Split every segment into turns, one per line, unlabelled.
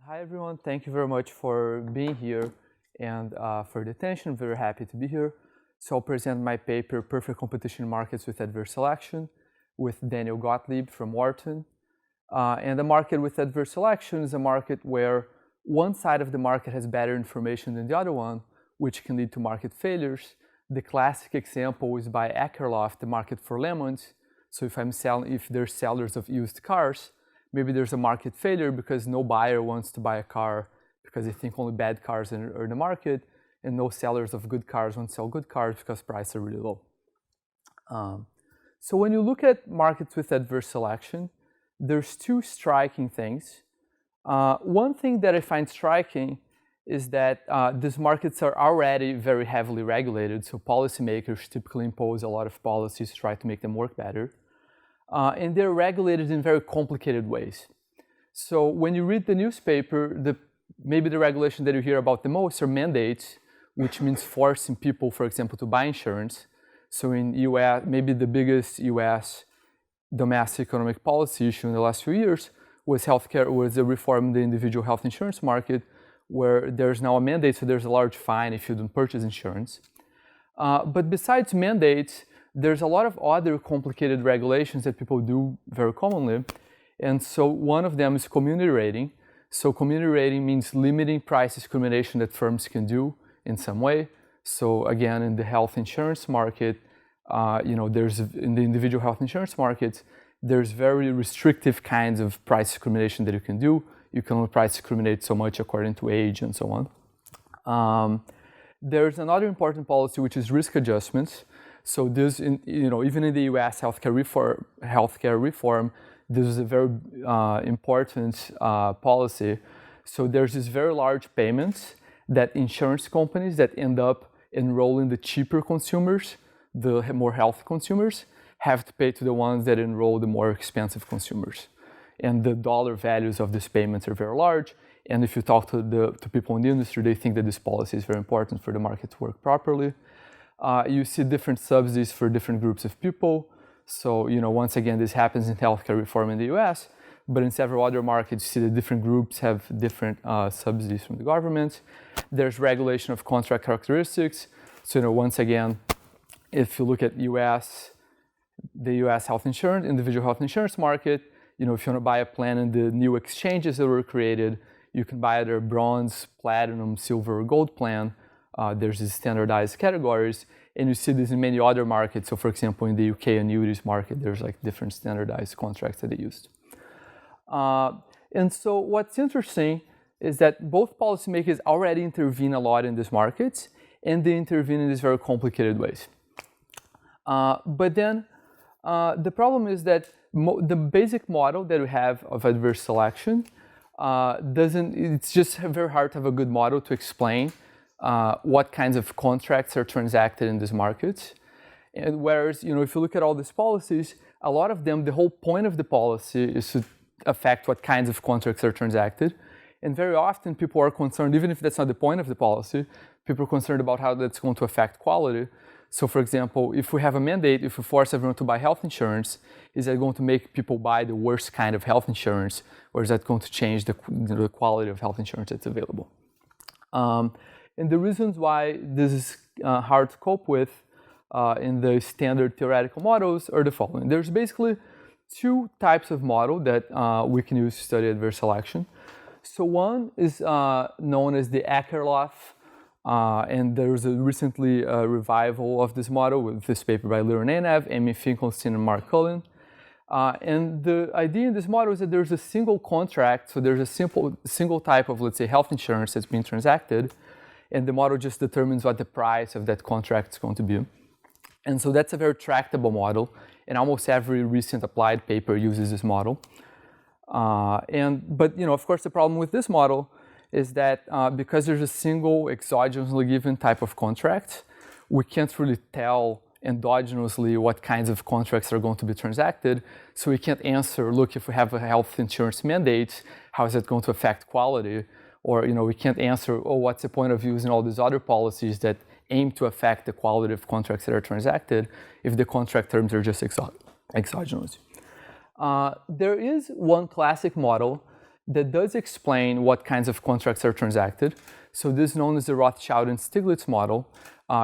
Hi everyone, thank you very much for being here and for the attention. Very happy to be here. So I'll present my paper, Perfect Competition Markets with Adverse Selection, with Daniel Gottlieb from Wharton. And the market with adverse selection is a market where one side of the market has better information than the other one, which can lead to market failures. The classic example is by Akerlof, the market for lemons. So if there's sellers of used cars, maybe there's a market failure because no buyer wants to buy a car because they think only bad cars are in the market, and no sellers of good cars want to sell good cars because prices are really low. So when you look at markets with adverse selection, there's two striking things. One thing that I find striking is that these markets are already very heavily regulated, so policymakers typically impose a lot of policies to try to make them work better. And they're regulated in very complicated ways. So when you read the newspaper, maybe the regulation that you hear about the most are mandates, which means forcing people, for example, to buy insurance. So in US, maybe the biggest US domestic economic policy issue in the last few years was the reform in the individual health insurance market, where there's now a mandate, so there's a large fine if you don't purchase insurance. But besides mandates, there's a lot of other complicated regulations that people do very commonly. And so one of them is community rating. So community rating means limiting price discrimination that firms can do in some way. So again, in the health insurance market, in the individual health insurance markets, there's very restrictive kinds of price discrimination that you can do. You can only price discriminate so much according to age and so on. There's another important policy, which is risk adjustments. So this, even in the U.S. healthcare reform, this is a very important policy. So there's these very large payments that insurance companies that end up enrolling the cheaper consumers, the more healthy consumers, have to pay to the ones that enroll the more expensive consumers. And the dollar values of these payments are very large. And if you talk to people in the industry, they think that this policy is very important for the market to work properly. You see different subsidies for different groups of people. So, once again, this happens in healthcare reform in the US, but in several other markets, you see that different groups have different subsidies from the government. There's regulation of contract characteristics. So, once again, if you look at the US health insurance, individual health insurance market, if you want to buy a plan in the new exchanges that were created, you can buy either bronze, platinum, silver, or gold plan. There's these standardized categories, and you see this in many other markets. So for example, in the UK annuities market, there's like different standardized contracts that they used. And so what's interesting is that both policymakers already intervene a lot in these markets, and they intervene in these very complicated ways. But then the problem is that the basic model that we have of adverse selection it's just very hard to have a good model to explain what kinds of contracts are transacted in these markets. And whereas, if you look at all these policies, a lot of them, the whole point of the policy is to affect what kinds of contracts are transacted. And very often people are concerned, even if that's not the point of the policy, people are concerned about how that's going to affect quality. So for example, if we have a mandate, if we force everyone to buy health insurance, is that going to make people buy the worst kind of health insurance, or is that going to change the quality of health insurance that's available? And the reasons why this is hard to cope with in the standard theoretical models are the following. There's basically two types of model that we can use to study adverse selection. So one is known as the Akerlof, and there was a recently revival of this model with this paper by Lironenev, Amy Finkelstein, and Mark Cullen. And the idea in this model is that there's a single contract, so there's a single type of, let's say, health insurance that's being transacted, and the model just determines what the price of that contract is going to be. And so that's a very tractable model, and almost every recent applied paper uses this model. But of course, the problem with this model is that because there's a single exogenously given type of contract, we can't really tell endogenously what kinds of contracts are going to be transacted. So we can't answer, look, if we have a health insurance mandate, how is that going to affect quality? Or we can't answer, what's the point of using all these other policies that aim to affect the quality of contracts that are transacted if the contract terms are just exogenous. There is one classic model that does explain what kinds of contracts are transacted. So this is known as the Rothschild and Stiglitz model.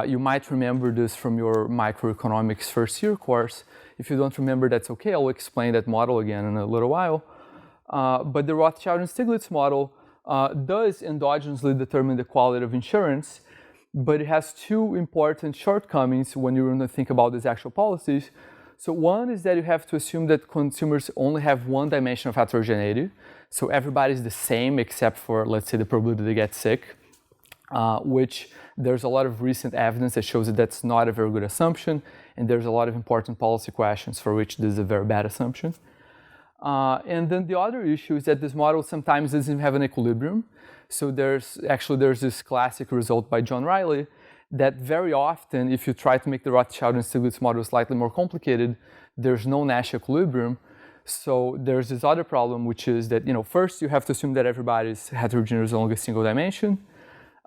You might remember this from your microeconomics first year course. If you don't remember, that's okay. I'll explain that model again in a little while. But the Rothschild and Stiglitz model does endogenously determine the quality of insurance, but it has two important shortcomings when you're going to think about these actual policies. So one is that you have to assume that consumers only have one dimension of heterogeneity. So everybody's the same except for, let's say, the probability they get sick, which there's a lot of recent evidence that shows that that's not a very good assumption, and there's a lot of important policy questions for which this is a very bad assumption. And then the other issue is that this model sometimes doesn't have an equilibrium. So there's this classic result by John Riley that very often, if you try to make the Rothschild and Stiglitz model slightly more complicated, there's no Nash equilibrium. So there's this other problem, which is that, first you have to assume that everybody's heterogeneous along a single dimension.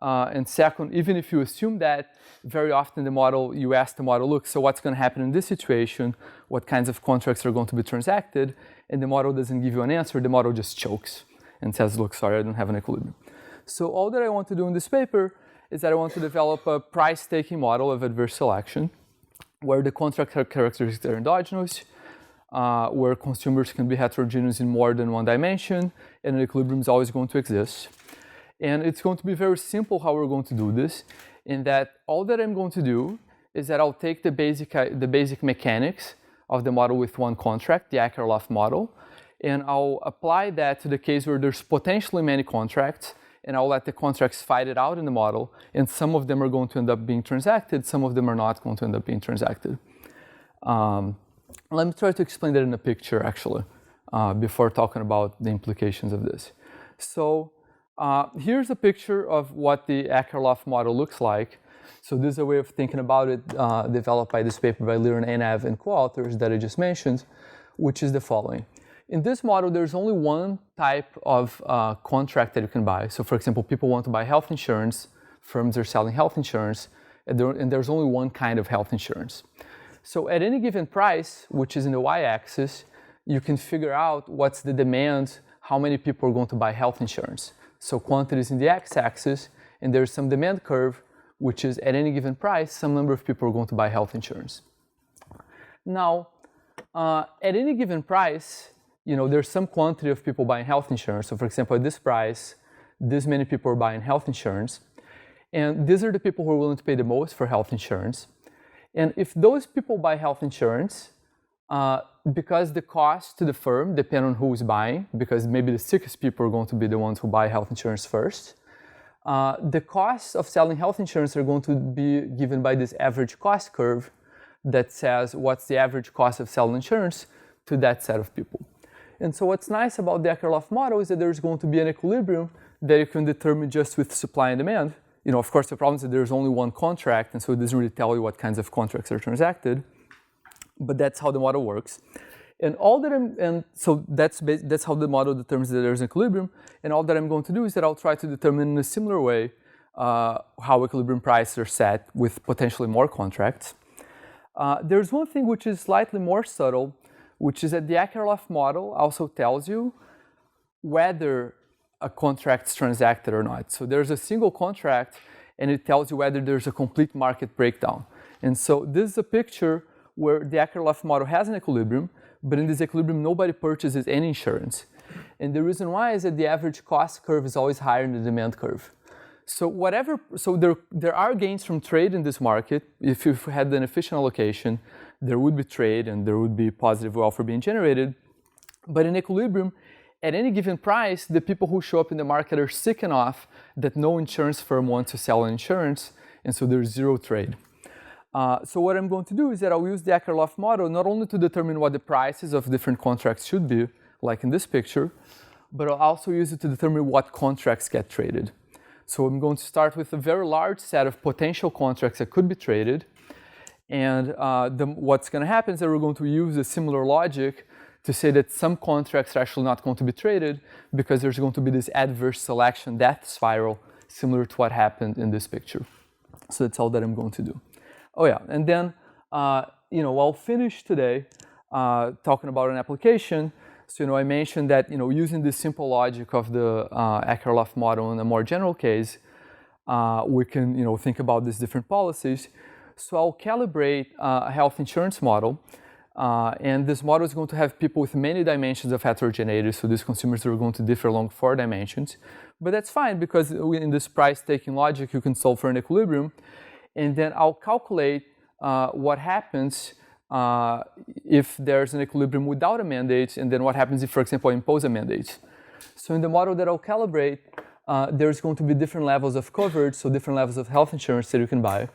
And second, even if you assume that, very often you ask the model, look, so what's going to happen in this situation? What kinds of contracts are going to be transacted? And the model doesn't give you an answer. The model just chokes and says, look, sorry, I don't have an equilibrium. So all that I want to do in this paper is that I want to develop a price-taking model of adverse selection where the contract characteristics are endogenous, where consumers can be heterogeneous in more than one dimension, and an equilibrium is always going to exist. And it's going to be very simple how we're going to do this, in that all that I'm going to do is that I'll take the basic mechanics of the model with one contract, the Akerlof model, and I'll apply that to the case where there's potentially many contracts, and I'll let the contracts fight it out in the model, and some of them are going to end up being transacted, some of them are not going to end up being transacted. Let me try to explain that in a picture, actually, before talking about the implications of this. So here's a picture of what the Akerlof model looks like. So this is a way of thinking about it, developed by this paper by Liren Enav and co-authors that I just mentioned, which is the following. In this model, there's only one type of contract that you can buy. So for example, people want to buy health insurance, firms are selling health insurance, and there's only one kind of health insurance. So at any given price, which is in the y-axis, you can figure out what's the demand, how many people are going to buy health insurance. So quantity is in the x-axis, and there's some demand curve, which is at any given price, some number of people are going to buy health insurance. Now, at any given price, there's some quantity of people buying health insurance. So for example, at this price, this many people are buying health insurance. And these are the people who are willing to pay the most for health insurance. And if those people buy health insurance, because the cost to the firm depend on who is buying, because maybe the sickest people are going to be the ones who buy health insurance first, the costs of selling health insurance are going to be given by this average cost curve that says what's the average cost of selling insurance to that set of people. And so what's nice about the Akerlof model is that there's going to be an equilibrium that you can determine just with supply and demand. Of course, the problem is that there's only one contract, and so it doesn't really tell you what kinds of contracts are transacted. But that's how the model works. And so that's how the model determines that there's an equilibrium. And all that I'm going to do is that I'll try to determine in a similar way how equilibrium prices are set with potentially more contracts. There's one thing which is slightly more subtle, which is that the Akerlof model also tells you whether a contract's transacted or not. So there's a single contract, and it tells you whether there's a complete market breakdown. And so this is a picture where the Akerlof model has an equilibrium, but in this equilibrium, nobody purchases any insurance. And the reason why is that the average cost curve is always higher than the demand curve. So there are gains from trade in this market. If you had an efficient allocation, there would be trade and there would be positive welfare being generated. But in equilibrium, at any given price, the people who show up in the market are sick enough that no insurance firm wants to sell an insurance, and so there's zero trade. So what I'm going to do is that I'll use the Akerlof model not only to determine what the prices of different contracts should be, like in this picture, but I'll also use it to determine what contracts get traded. So I'm going to start with a very large set of potential contracts that could be traded. And what's going to happen is that we're going to use a similar logic to say that some contracts are actually not going to be traded because there's going to be this adverse selection death spiral similar to what happened in this picture. So that's all that I'm going to do. Oh yeah, and then I'll finish today talking about an application. So I mentioned that using the simple logic of the Akerlof model in a more general case, we can think about these different policies. So I'll calibrate a health insurance model, and this model is going to have people with many dimensions of heterogeneity. So these consumers are going to differ along 4 dimensions, but that's fine because in this price-taking logic, you can solve for an equilibrium, and then I'll calculate what happens if there's an equilibrium without a mandate, and then what happens if, for example, I impose a mandate. So in the model that I'll calibrate, there's going to be different levels of coverage, so different levels of health insurance that you can buy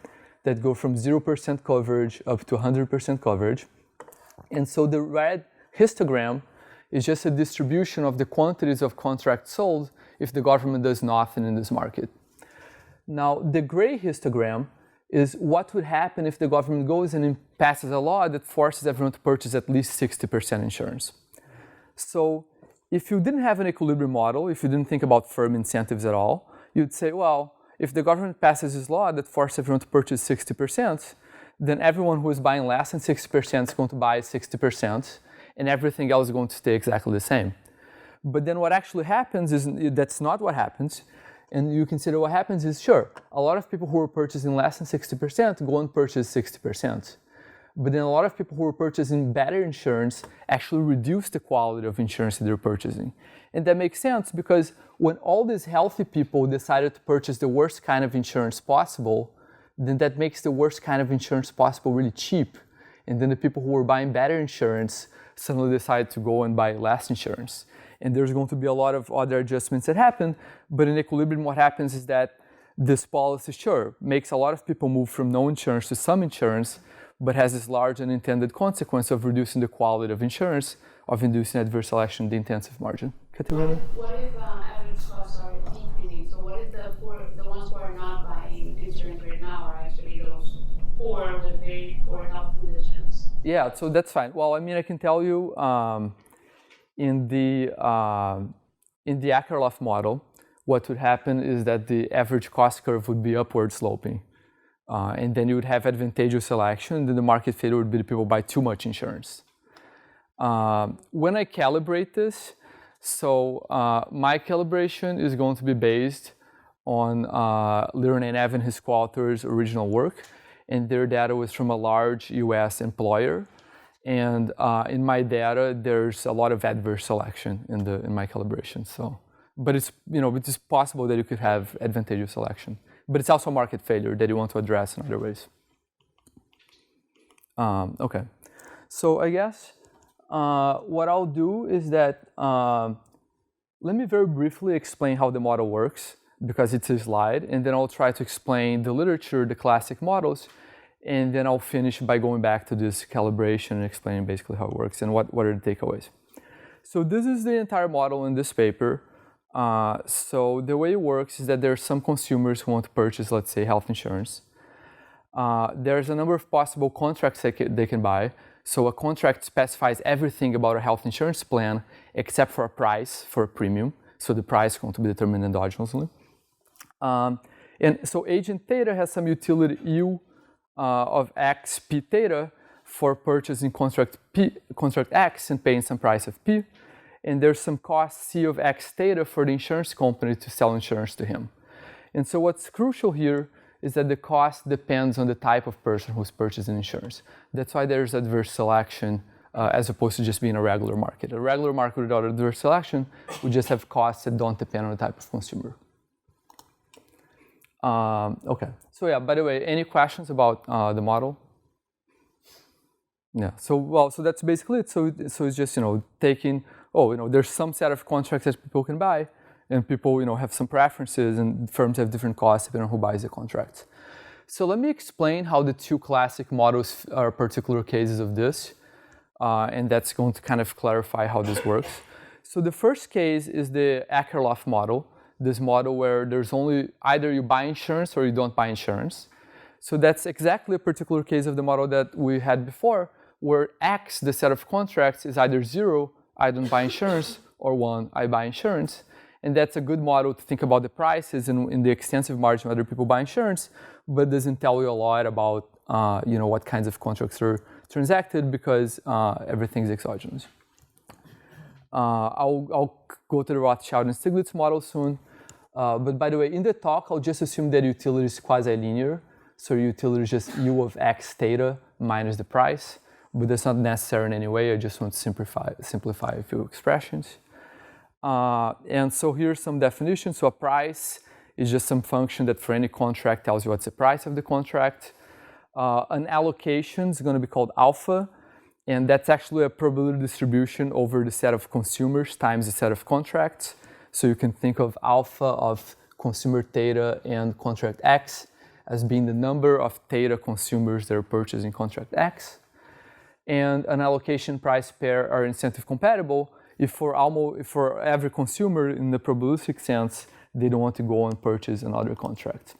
that go from 0% coverage up to 100% coverage. And so the red histogram is just a distribution of the quantities of contracts sold if the government does nothing in this market. Now, the gray histogram is what would happen if the government goes and passes a law that forces everyone to purchase at least 60% insurance. So if you didn't have an equilibrium model, if you didn't think about firm incentives at all, you'd say, well, if the government passes this law that forces everyone to purchase 60%, then everyone who is buying less than 60% is going to buy 60%, and everything else is going to stay exactly the same. But then what actually happens is that's not what happens. And you consider what happens is, sure, a lot of people who are purchasing less than 60% go and purchase 60%. But then a lot of people who are purchasing better insurance actually reduce the quality of insurance that they're purchasing. And that makes sense because when all these healthy people decided to purchase the worst kind of insurance possible, then that makes the worst kind of insurance possible really cheap. And then the people who are buying better insurance suddenly decide to go and buy less insurance. And there's going to be a lot of other adjustments that happen, but in equilibrium what happens is that this policy, sure, makes a lot of people move from no insurance to some insurance, but has this large unintended consequence of reducing the quality of insurance, of inducing adverse selection, the intensive margin. Katerina?
What if average costs are increasing? So what if the ones who are not buying insurance right now are actually those poor with very poor health conditions?
Yeah, so that's fine. Well, I mean, I can tell you in the Akerlof model, what would happen is that the average cost curve would be upward sloping. And then you would have advantageous selection, then the market failure would be the people buy too much insurance. When I calibrate this, so my calibration is going to be based on Liren and Evan, his co-authors' original work, and their data was from a large US employer. And in my data, there's a lot of adverse selection in my calibration. So, but it's it is possible that you could have advantageous selection, but it's also market failure that you want to address in other ways. Okay, so I guess what I'll do is that let me very briefly explain how the model works because it's a slide, and then I'll try to explain the literature, the classic models. And then I'll finish by going back to this calibration and explaining basically how it works and what are the takeaways. So this is the entire model in this paper. So the way it works is that there are some consumers who want to purchase, let's say, health insurance. There's a number of possible contracts they can buy. So a contract specifies everything about a health insurance plan except for a price for a premium. So the price is going to be determined endogenously. And so agent theta has some utility U of x p theta for purchasing contract X and paying some price of P. And there's some cost C of x theta for the insurance company to sell insurance to him. And so what's crucial here is that the cost depends on the type of person who's purchasing insurance. That's why there's adverse selection as opposed to just being a regular market. A regular market without adverse selection would just have costs that don't depend on the type of consumer. Okay, so yeah, by the way, any questions about the model? Yeah, so that's basically it. So it's just, taking, there's some set of contracts that people can buy, and people, have some preferences, and firms have different costs depending on who buys the contracts. So let me explain how the two classic models are particular cases of this, and that's going to kind of clarify how this works. So the first case is the Akerlof model, this model where there's only either you buy insurance or you don't buy insurance. So that's exactly a particular case of the model that we had before, where X, the set of contracts, is either 0, I don't buy insurance, or 1, I buy insurance. And that's a good model to think about the prices and in the extensive margin whether people buy insurance, but doesn't tell you a lot about what kinds of contracts are transacted because everything's exogenous. I'll go to the Rothschild and Stiglitz model soon. But by the way, in the talk, I'll just assume that utility is quasi-linear. So utility is just u of x theta minus the price. But that's not necessary in any way. I just want to simplify a few expressions. And so here's some definitions. So a price is just some function that for any contract tells you what's the price of the contract. An allocation is going to be called alpha. And that's actually a probability distribution over the set of consumers times the set of contracts. So you can think of alpha of consumer theta and contract X as being the number of theta consumers that are purchasing contract X. And an allocation price pair are incentive compatible if for every consumer in the probabilistic sense, they don't want to go and purchase another contract.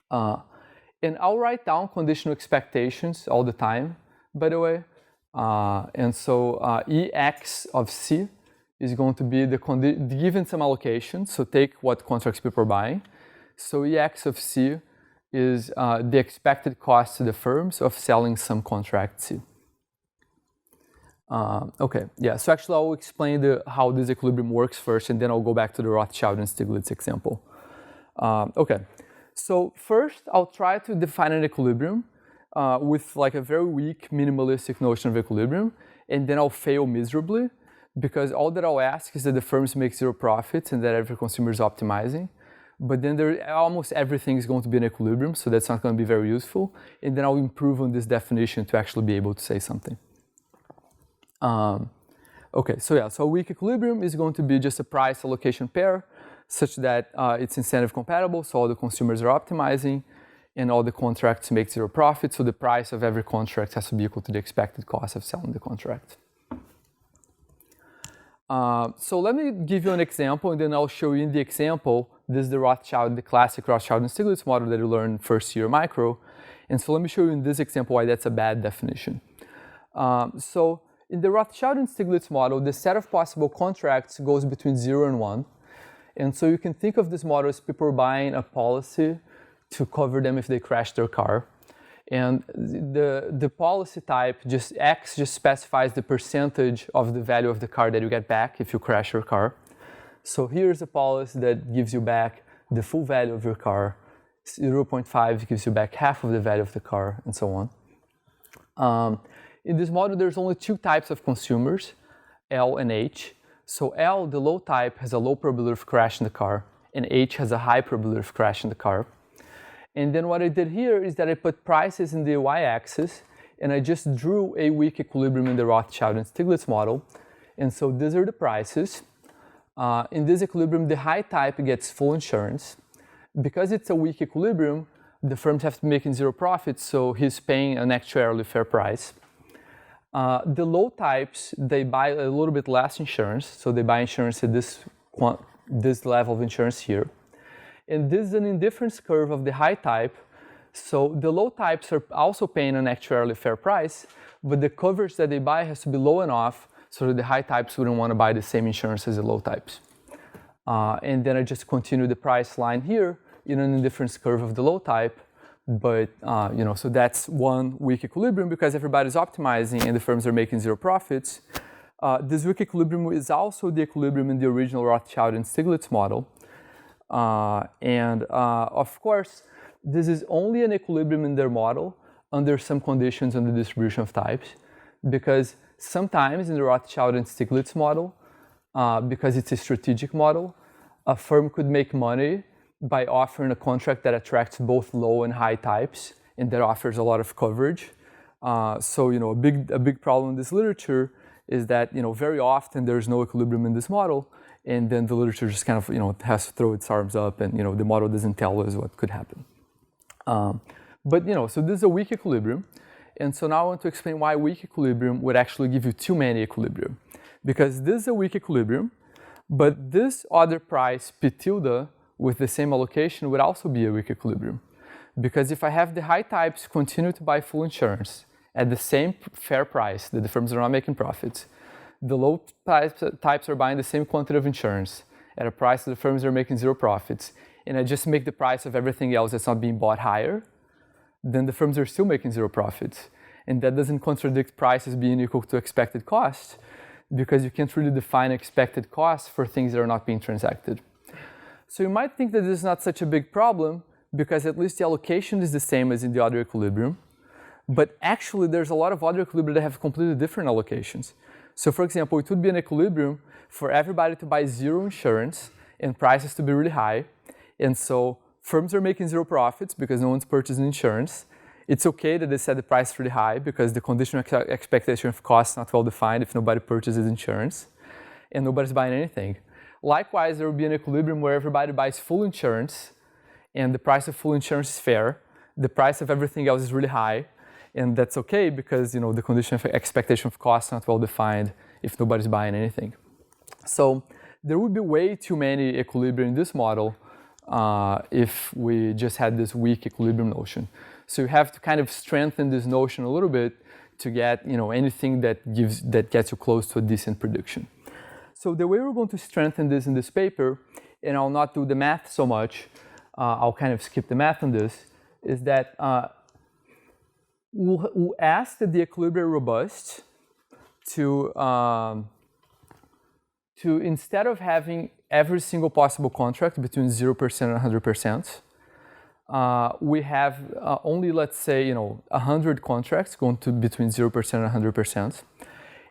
And I'll write down conditional expectations all the time, by the way. And so EX of C is going to be given some allocation. So take what contracts people are buying. So EX of C is the expected cost to the firms of selling some contract C. Okay, yeah, so actually I'll explain how this equilibrium works first, and then I'll go back to the Rothschild and Stiglitz example. Okay, so first I'll try to define an equilibrium with like a very weak minimalistic notion of equilibrium, and then I'll fail miserably because all that I'll ask is that the firms make zero profits and that every consumer is optimizing. But then almost everything is going to be in equilibrium, so that's not going to be very useful. And then I'll improve on this definition to actually be able to say something. Okay, so yeah, so a weak equilibrium is going to be just a price allocation pair such that it's incentive compatible, so all the consumers are optimizing and all the contracts make zero profit, so the price of every contract has to be equal to the expected cost of selling the contract. So let me give you an example, and then I'll show you in the example. This is the classic Rothschild and Stiglitz model that you learned first year micro. And so let me show you in this example why that's a bad definition. So in the Rothschild and Stiglitz model, the set of possible contracts goes between 0 and 1. And so you can think of this model as people buying a policy to cover them if they crash their car. And the policy type, X just specifies the percentage of the value of the car that you get back if you crash your car. So here's a policy that gives you back the full value of your car. 0.5 gives you back half of the value of the car, and so on. In this model, there's only two types of consumers, L and H. So L, the low type, has a low probability of crashing the car, and H has a high probability of crashing the car. And then what I did here is that I put prices in the y-axis, and I just drew a weak equilibrium in the Rothschild and Stiglitz model. And so these are the prices. In this equilibrium, the high type gets full insurance. Because it's a weak equilibrium, the firms have to be making zero profits, so he's paying an actuarially fair price. The low types, they buy a little bit less insurance, so they buy insurance at this level of insurance here. And this is an indifference curve of the high type, so the low types are also paying an actuarially fair price, but the coverage that they buy has to be low enough so that the high types wouldn't want to buy the same insurance as the low types. And then I just continue the price line here in an indifference curve of the low type. But, so that's one weak equilibrium because everybody's optimizing and the firms are making zero profits. This weak equilibrium is also the equilibrium in the original Rothschild and Stiglitz model. Of course, this is only an equilibrium in their model under some conditions on the distribution of types, because sometimes in the Rothschild and Stiglitz model, because it's a strategic model, a firm could make money by offering a contract that attracts both low and high types and that offers a lot of coverage. A big problem in this literature is that very often there's no equilibrium in this model, and then the literature just kind of has to throw its arms up, and the model doesn't tell us what could happen. So this is a weak equilibrium, and so now I want to explain why weak equilibrium would actually give you too many equilibrium, because this is a weak equilibrium, but this other price p tilde with the same allocation would also be a weak equilibrium, because if I have the high types continue to buy full insurance at the same fair price that the firms are not making profits, the low types are buying the same quantity of insurance at a price that the firms are making zero profits, and I just make the price of everything else that's not being bought higher, then the firms are still making zero profits. And that doesn't contradict prices being equal to expected cost. because you can't really define expected costs for things that are not being transacted. So you might think that this is not such a big problem because at least the allocation is the same as in the other equilibrium. But actually, there's a lot of other equilibria that have completely different allocations. So for example, it would be an equilibrium for everybody to buy zero insurance and prices to be really high. And so firms are making zero profits because no one's purchasing insurance. It's okay that they set the price really high because the conditional expectation of cost is not well defined if nobody purchases insurance and nobody's buying anything. Likewise, there will be an equilibrium where everybody buys full insurance and the price of full insurance is fair. The price of everything else is really high, and that's okay because the condition of expectation of cost is not well defined if nobody's buying anything. So there would be way too many equilibria in this model if we just had this weak equilibrium notion. So you have to kind of strengthen this notion a little bit to get anything that gets you close to a decent prediction. So the way we're going to strengthen this in this paper, and I'll not do the math so much, I'll kind of skip the math on this, is that we'll ask that the equilibria are robust to instead of having every single possible contract between 0% and 100%, we have only, let's say, 100 contracts going to between 0% and 100%.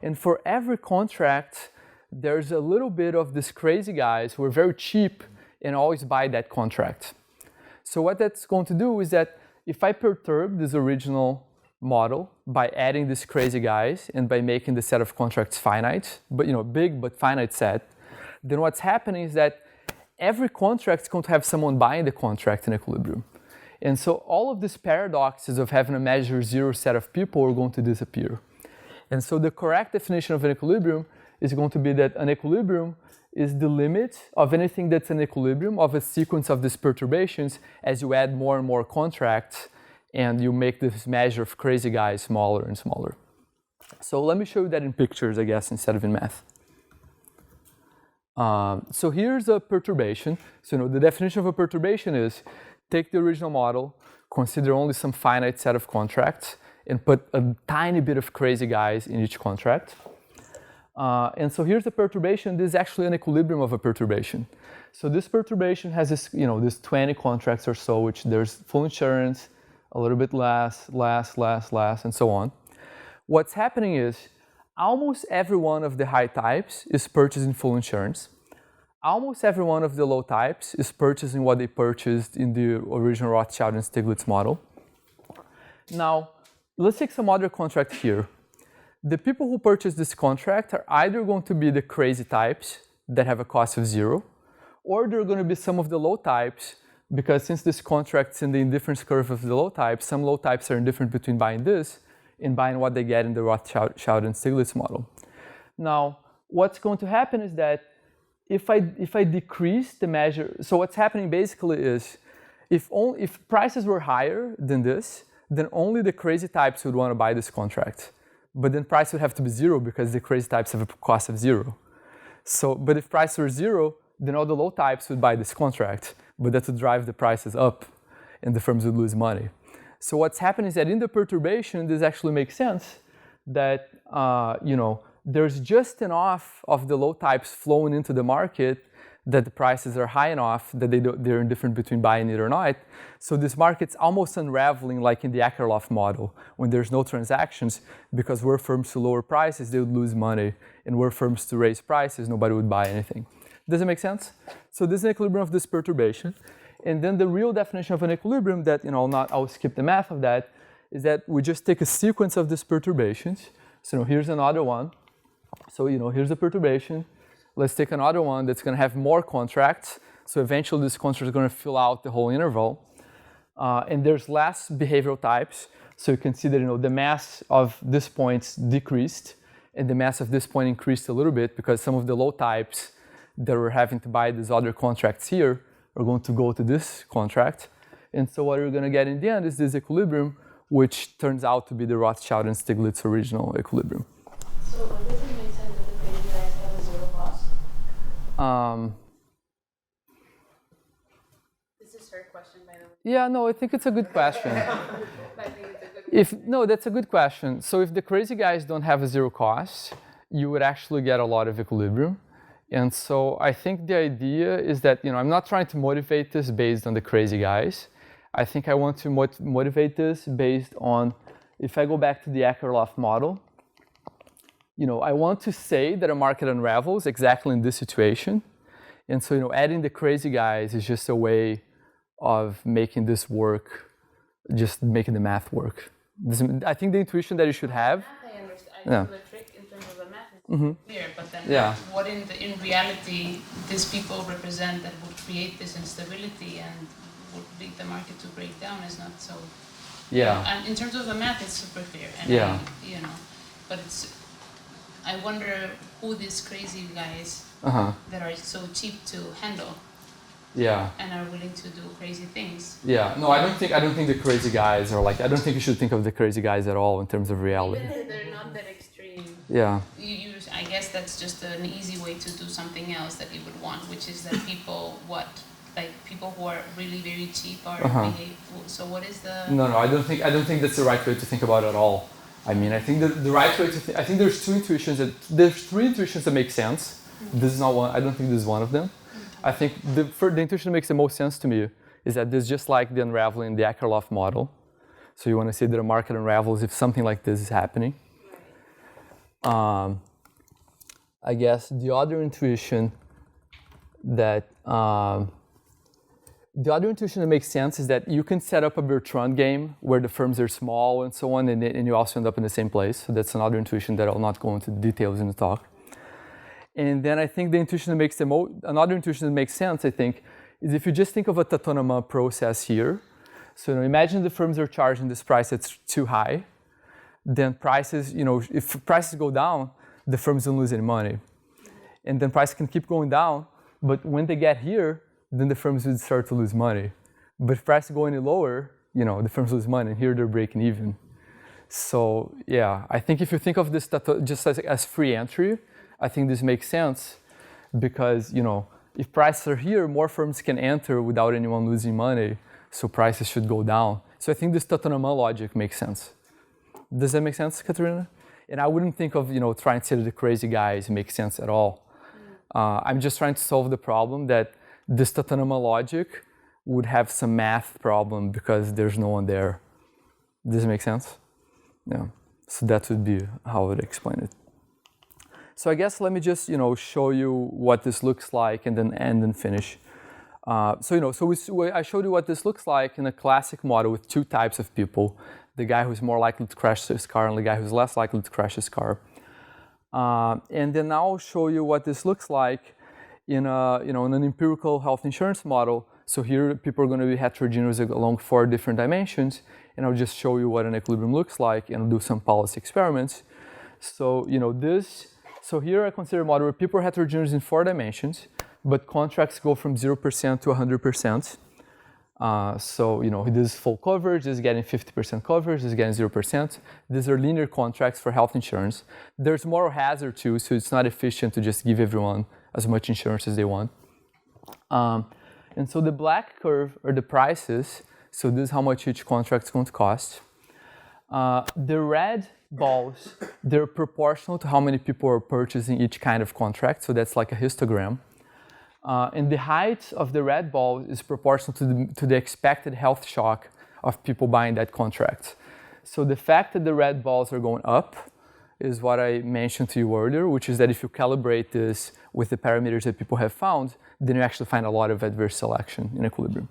And for every contract, there's a little bit of these crazy guys who are very cheap and always buy that contract. So what that's going to do is that if I perturb this original model by adding these crazy guys and by making the set of contracts finite, but big but finite set, then what's happening is that every contract is going to have someone buying the contract in equilibrium. And so all of these paradoxes of having a measure zero set of people are going to disappear. And so the correct definition of an equilibrium is going to be that an equilibrium is the limit of anything that's an equilibrium of a sequence of these perturbations as you add more and more contracts and you make this measure of crazy guys smaller and smaller. So let me show you that in pictures, I guess, instead of in math. So here's a perturbation. So the definition of a perturbation is take the original model, consider only some finite set of contracts, and put a tiny bit of crazy guys in each contract. And so here's the perturbation. This is actually an equilibrium of a perturbation. So this perturbation has this, this 20 contracts or so, which there's full insurance, a little bit less, and so on. What's happening is almost every one of the high types is purchasing full insurance. Almost every one of the low types is purchasing what they purchased in the original Rothschild and Stiglitz model. Now, let's take some other contract here. The people who purchase this contract are either going to be the crazy types that have a cost of zero, or they're going to be some of the low types, because since this contract's in the indifference curve of the low types, some low types are indifferent between buying this and buying what they get in the Rothschild and Stiglitz model. Now, what's going to happen is that if I decrease the measure, so what's happening basically is if prices were higher than this, then only the crazy types would want to buy this contract. But then price would have to be zero because the crazy types have a cost of zero. So, but if prices were zero, then all the low types would buy this contract, but that would drive the prices up and the firms would lose money. So what's happening is that in the perturbation, this actually makes sense that, there's just enough of the low types flowing into the market that the prices are high enough that they're indifferent between buying it or not. So this market's almost unraveling like in the Akerlof model when there's no transactions, because were firms to lower prices, they would lose money, and were firms to raise prices, nobody would buy anything. Does it make sense? So this is an equilibrium of this perturbation. And then the real definition of an equilibrium that, I'll skip the math of that, is that we just take a sequence of these perturbations. So here's another one. So, here's the perturbation. Let's take another one that's going to have more contracts. So eventually this contract is going to fill out the whole interval. And there's less behavioral types. So you can see that, the mass of this point decreased and the mass of this point increased a little bit because some of the low types that were having to buy these other contracts here are going to go to this contract. And so what you're going to get in the end is this equilibrium, which turns out to be the Rothschild and Stiglitz original equilibrium.
So does it make sense that the crazy guys have a zero cost? This is her question, by the way.
Yeah, no, I think it's a good question.
I think it's a good question.
No, that's a good question. So if the crazy guys don't have a zero cost, you would actually get a lot of equilibrium. And so I think the idea is that, I'm not trying to motivate this based on the crazy guys. I think I want to motivate this based on, if I go back to the Akerlof model, I want to say that a market unravels exactly in this situation. And so, adding the crazy guys is just a way of making this work, just making the math work. I think the intuition that you should have.
I understand. I know the trick in terms of the math is clear, but then what in reality these people represent that would create this instability and would lead the market to break down is not so.
Yeah.
And in terms of the math, it's super clear. And but I wonder who these crazy guys that are so cheap to handle.
Yeah.
And are willing to do crazy things.
Yeah. No, I don't think the crazy guys are like. I don't think you should think of the crazy guys at all in terms of reality.
Even if they're not that extreme.
Yeah.
I guess that's just an easy way to do something else that you would want, which is that people people who are really very cheap are behave. So what is the?
No, I don't think that's the right way to think about it at all. I mean, I think the right way to think. I think there's three intuitions that make sense. This is not one. I don't think this is one of them. I think the intuition that makes the most sense to me is that this is just like the unraveling in the Akerlof model. So you want to say that a market unravels if something like this is happening. I guess the other intuition that makes sense is that you can set up a Bertrand game where the firms are small and so on, and you also end up in the same place. So that's another intuition that I'll not go into details in the talk. And then I think the intuition that makes another intuition that makes sense, I think, is if you just think of a Tatonama process here. So imagine the firms are charging this price that's too high. Then prices, if prices go down, the firms don't lose any money. And then prices can keep going down, but when they get here, then the firms would start to lose money. But if prices go any lower, the firms lose money, and here they're breaking even. So yeah, I think if you think of this just as free entry, I think this makes sense because, if prices are here, more firms can enter without anyone losing money, so prices should go down. So I think this Tatonama logic makes sense. Does that make sense, Katerina? And I wouldn't think of, trying to say that the crazy guys make sense at all. I'm just trying to solve the problem that this Tatonama logic would have some math problem because there's no one there. Does it make sense? Yeah. So that would be how I would explain it. So I guess let me just, show you what this looks like and then end and finish. I showed you what this looks like in a classic model with two types of people: the guy who's more likely to crash his car and the guy who's less likely to crash his car. And then now I'll show you what this looks like in an empirical health insurance model. So here people are going to be heterogeneous along 4 different dimensions, and I'll just show you what an equilibrium looks like and I'll do some policy experiments. So So here I consider a model where people are heterogeneous in 4 dimensions, but contracts go from 0% to 100%. This is full coverage, this is getting 50% coverage, this is getting 0%. These are linear contracts for health insurance. There's moral hazard too, so it's not efficient to just give everyone as much insurance as they want. And so the black curve are the prices, so this is how much each contract is going to cost. The red balls, they're proportional to how many people are purchasing each kind of contract, so that's like a histogram. And the height of the red ball is proportional to the expected health shock of people buying that contract. So the fact that the red balls are going up is what I mentioned to you earlier, which is that if you calibrate this with the parameters that people have found, then you actually find a lot of adverse selection in equilibrium.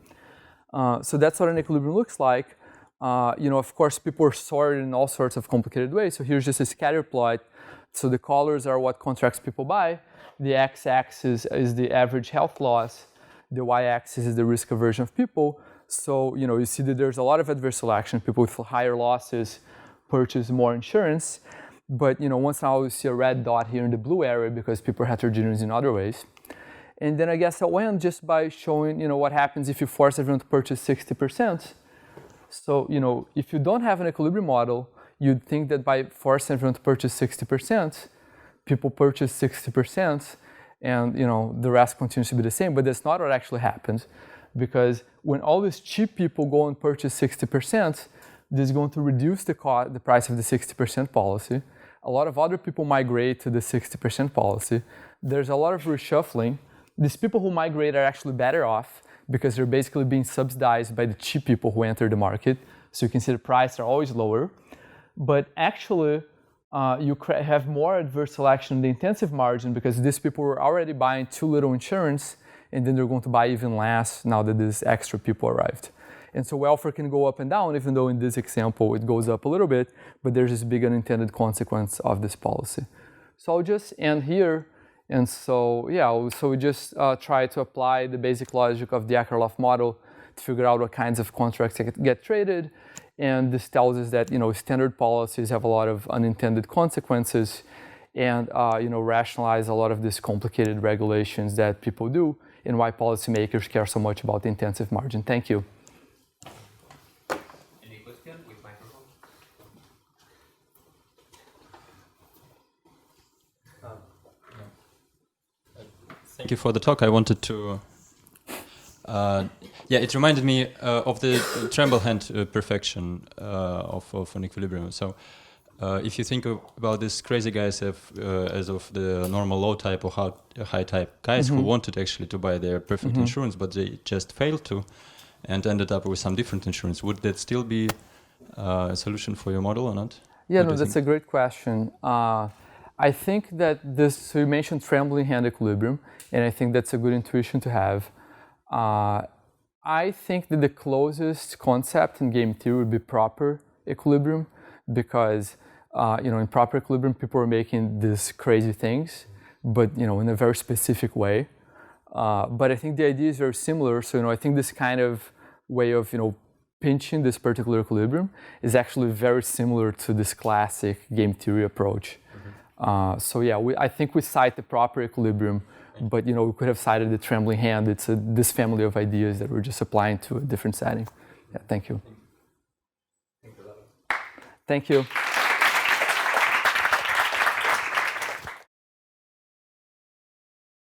So that's what an equilibrium looks like. Of course, people are sorted in all sorts of complicated ways. So here's just a scatter plot. So the colors are what contracts people buy. The x-axis is the average health loss. The y-axis is the risk aversion of people. So, you see that there's a lot of adverse selection. People with higher losses purchase more insurance. But, once in a while you see a red dot here in the blue area because people are heterogeneous in other ways. And then I guess I'll end just by showing, what happens if you force everyone to purchase 60%. So, if you don't have an equilibrium model, you'd think that by forcing everyone to purchase 60%, people purchase 60% and, the rest continues to be the same. But that's not what actually happens, because when all these cheap people go and purchase 60%, this is going to reduce the price of the 60% policy. a lot of other people migrate to the 60% policy. There's a lot of reshuffling. These people who migrate are actually better off because they're basically being subsidized by the cheap people who enter the market. So you can see the prices are always lower. But actually, you have more adverse selection in the intensive margin because these people were already buying too little insurance, and then they're going to buy even less now that these extra people arrived. And so welfare can go up and down, even though in this example it goes up a little bit, but there's this big unintended consequence of this policy. So I'll just end here. And so, yeah, so we just try to apply the basic logic of the Akerlof model to figure out what kinds of contracts get traded. And this tells us that, standard policies have a lot of unintended consequences and, rationalize a lot of these complicated regulations that people do and why policymakers care so much about the intensive margin. Thank you.
Any question with microphone?
Thank you for the talk. I wanted to, it reminded me of the tremble hand perfection of an equilibrium. So if you think about these crazy guys as of the normal low type or high type guys who wanted actually to buy their perfect insurance, but they just failed to and ended up with some different insurance, would that still be a solution for your model or not?
Yeah, no, that's a great question. I think that so you mentioned trembling hand equilibrium, and I think that's a good intuition to have. I think that the closest concept in game theory would be proper equilibrium, because in proper equilibrium, people are making these crazy things, but in a very specific way. But I think the idea is very similar. So I think this kind of way of pinching this particular equilibrium is actually very similar to this classic game theory approach. So yeah, I think we cite the proper equilibrium, but we could have cited the trembling hand. It's this family of ideas that we're just applying to a different setting. Yeah, thank you. Thank you.